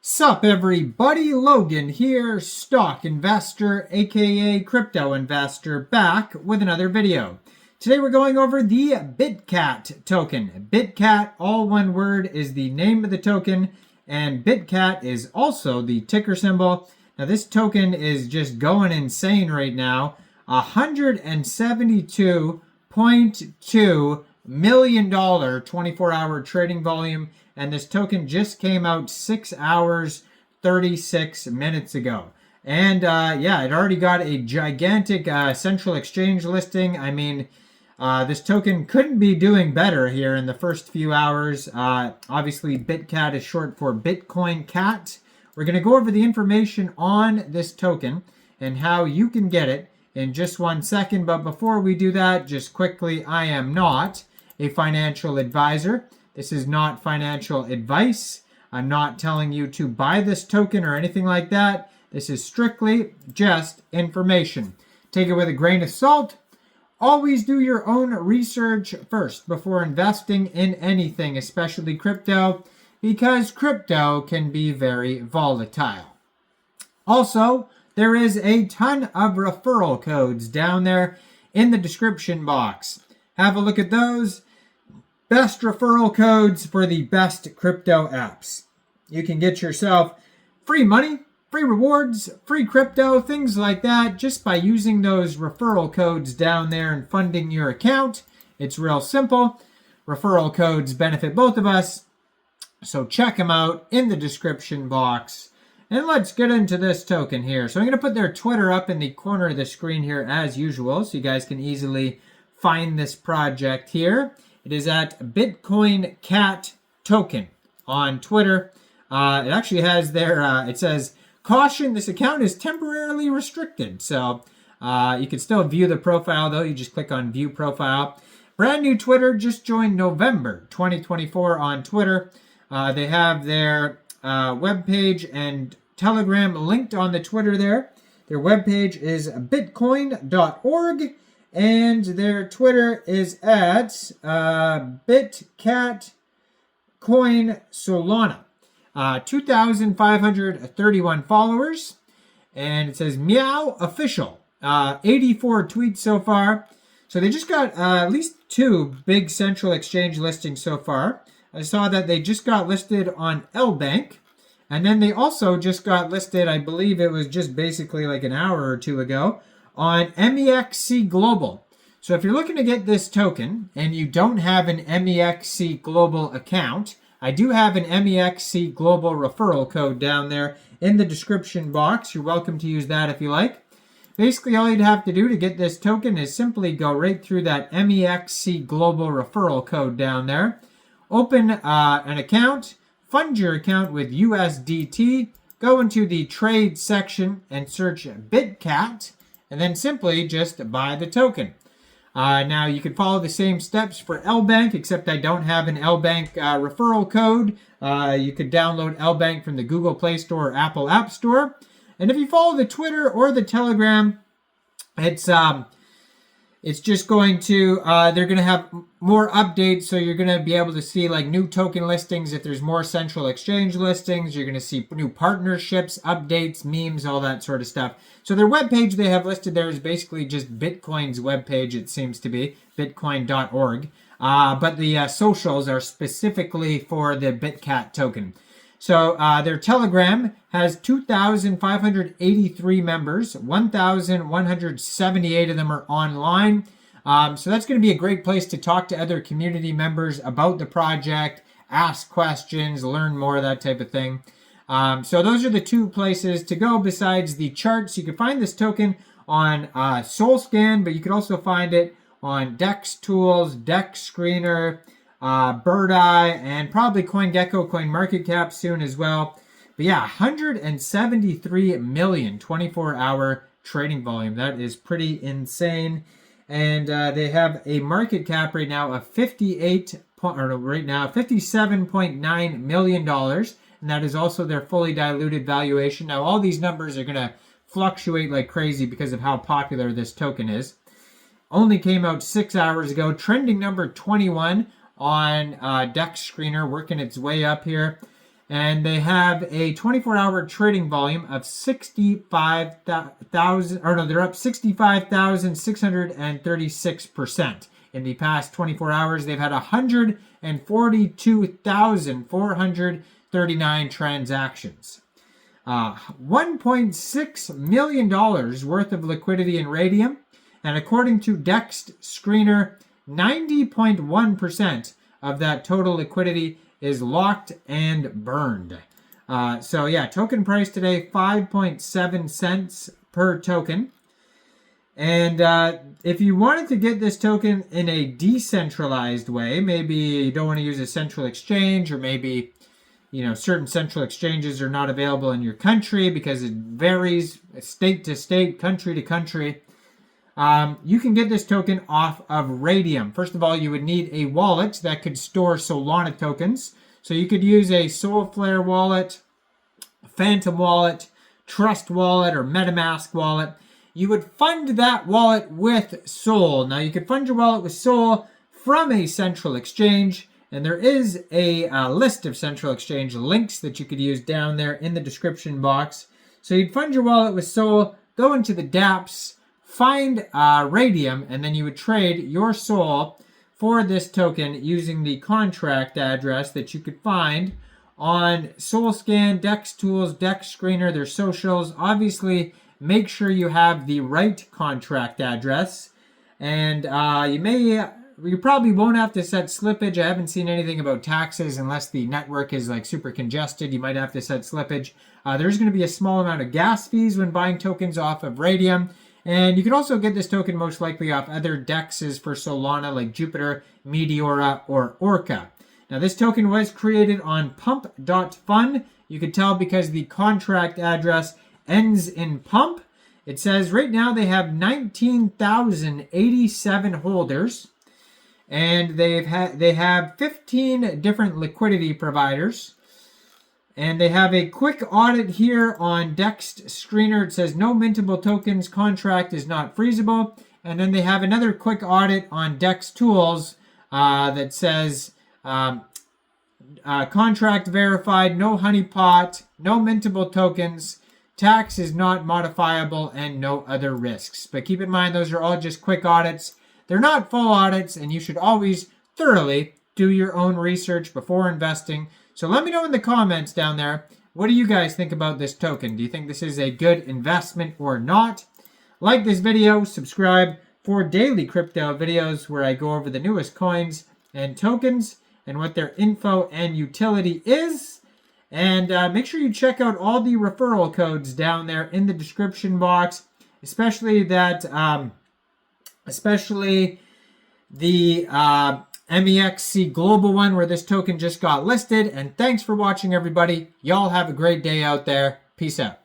Sup everybody, Logan here, stock investor aka crypto investor, back with another video. Today we're going over the BitCat token. BitCat, all one word, is the name of the token, and BitCat is also the ticker symbol. Now this token is just going insane right now. $172.2 million 24-hour trading volume, and this token just came out 6 hours 36 minutes ago. And yeah, it already got a gigantic central exchange listing. I mean, this token couldn't be doing better here in the first few hours. Obviously, BitCat is short for Bitcoin Cat. We're going to go over the information on this token and how you can get it in just 1 second. But before we do that, just quickly, I am not a financial advisor. This is not financial advice. I'm not telling you to buy this token or anything like that. This is strictly just information. Take it with a grain of salt. Always do your own research first before investing in anything, especially crypto, because crypto can be very volatile. Also, there is a ton of referral codes down there in the description box. Have a look at those. Best referral codes for the best crypto apps. You can get yourself free money, free rewards, free crypto, things like that, just by using those referral codes down there and funding your account. It's real simple. Referral codes benefit both of us, so check them out in the description box. And let's get into this token here. So I'm going to put their Twitter up in the corner of the screen here as usual, so you guys can easily find this project here. It is at Bitcoin Cat Token on Twitter. It actually has their, it says, caution, this account is temporarily restricted. So you can still view the profile though. You just click on view profile. Brand new Twitter, just joined November 2024 on Twitter. They have their webpage and Telegram linked on the Twitter there. Their webpage is bitcoin.org. And their Twitter is at BitCat Coin Solana. 2,531 followers. And it says Meow Official. 84 tweets so far. So they just got at least 2 big central exchange listings so far. I saw that they just got listed on LBank. And then they also just got listed, I believe it was just basically like an hour or 2 ago, on MEXC Global. So if you're looking to get this token and you don't have an MEXC Global account, I do have an MEXC Global referral code down there in the description box. You're welcome to use that if you like. Basically, all you'd have to do to get this token is simply go right through that MEXC Global referral code down there. Open an account, fund your account with USDT, go into the trade section and search BitCat, and then simply just buy the token. Now you can follow the same steps for LBank, except I don't have an LBank referral code. You could download LBank from the Google Play Store or Apple App Store. And if you follow the Twitter or the Telegram, it's just going to, they're going to have more updates, so you're going to be able to see like new token listings. If there's more central exchange listings, you're going to see new partnerships, updates, memes, all that sort of stuff. So their webpage they have listed there is basically just Bitcoin's webpage, it seems to be, bitcoin.org. But the socials are specifically for the BitCat token. So their Telegram has 2,583 members. 1,178 of them are online. So that's going to be a great place to talk to other community members about the project, ask questions, learn more, that type of thing. So those are the 2 places to go besides the charts. You can find this token on SolScan, but you can also find it on Dex Tools, Dex Screener, Bird Eye, and probably CoinGecko, CoinMarketCap soon as well. But yeah, 173 million 24-hour trading volume. That is pretty insane. And they have a market cap right now of $57.9 million. And that is also their fully diluted valuation. Now, all these numbers are going to fluctuate like crazy because of how popular this token is. Only came out 6 hours ago. Trending number 21 on Dex Screener, working its way up here. And they have a 24-hour trading volume of 65,000, or no, they're up 65,636%. In the past 24 hours, they've had 142,439 transactions. $1.6 million worth of liquidity in Raydium. And according to Dex Screener, 90.1% of that total liquidity is locked and burned. So yeah, token price today, 5.7 cents per token. And if you wanted to get this token in a decentralized way, maybe you don't want to use a central exchange, or maybe certain central exchanges are not available in your country because it varies state to state, country to country. You can get this token off of Raydium. First of all, you would need a wallet that could store Solana tokens. So you could use a Solflare wallet, Phantom wallet, Trust wallet, or MetaMask wallet. You would fund that wallet with Sol. Now, you could fund your wallet with Sol from a central exchange, and there is a list of central exchange links that you could use down there in the description box. So you'd fund your wallet with Sol, go into the dApps, find Raydium, and then you would trade your Sol for this token using the contract address that you could find on Solscan, Dex Tools, Dex Screener, their socials. Obviously, make sure you have the right contract address, and you probably won't have to set slippage. I haven't seen anything about taxes unless the network is like super congested. You might have to set slippage. There's going to be a small amount of gas fees when buying tokens off of Raydium. And you can also get this token most likely off other dexes for Solana like Jupiter, Meteora, or Orca. Now, this token was created on pump.fun. You can tell because the contract address ends in pump. It says right now they have 19,087 holders, and they have 15 different liquidity providers. And they have a quick audit here on Dex Screener. It says no mintable tokens, contract is not freezable. And then they have another quick audit on Dex Tools that says contract verified, no honeypot, no mintable tokens, tax is not modifiable, and no other risks. But keep in mind, those are all just quick audits. They're not full audits, and you should always thoroughly do your own research before investing. So let me know in the comments down there, what do you guys think about this token? Do you think this is a good investment or not? Like this video, subscribe for daily crypto videos where I go over the newest coins and tokens and what their info and utility is. And make sure you check out all the referral codes down there in the description box, especially the MEXC Global one where this token just got listed. And thanks for watching, everybody. Y'all have a great day out there. Peace out.